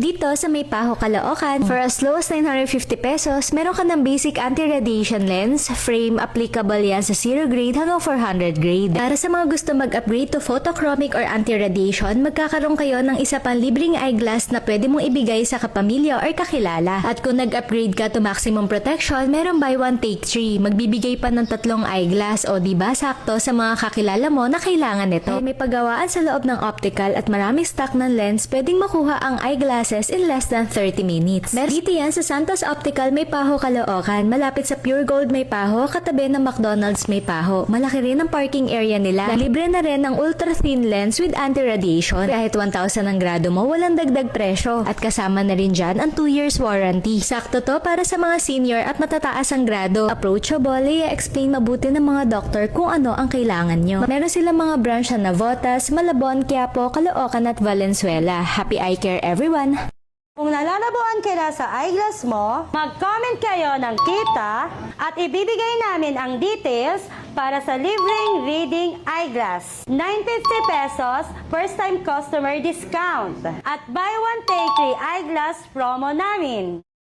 Dito sa May Paho, Caloocan, for as low as 950 pesos, meron ka ng basic anti-radiation lens, frame applicable yan sa 0 grade hanggang 400 grade. Para sa mga gusto mag-upgrade to photochromic or anti-radiation, magkakaroon kayo ng isa pang libreng eyeglass na pwede mong ibigay sa kapamilya or kakilala. At kung nag-upgrade ka to maximum protection, meron buy one take 3. Magbibigay pa ng 3 eyeglass o diba sakto sa mga kakilala mo na kailangan nito. Ay may paggawaan sa loob ng optical at maraming stock ng lens, pwedeng makuha ang eyeglasses in less than 30 minutes. Dito yan sa Santos Optical May Paho, Caloocan, malapit sa Pure Gold May Paho, katabi ng McDonald's May Paho. Malaki rin ang parking area nila. Libre na rin ng ultra thin lens with anti-radiation. Kahit 1,000 ang grado mo, walang dagdag presyo. At kasama na rin dyan ang 2 years warranty. Sakto to para sa mga senior at matataas ang grado. Approachable, i-explain mabuti ng mga doktor kung ano ang kailangan nyo. Meron silang mga branch na Navotas, Malabon, Quiapo, Caloocan at Valenzuela. Happy eye care everyone! Kung nalalabuan kayo sa eyeglass mo, mag-comment kayo ng kita at ibibigay namin ang details para sa libreng reading eyeglass. 950 pesos, first time customer discount. At buy one take 3 eyeglass promo namin.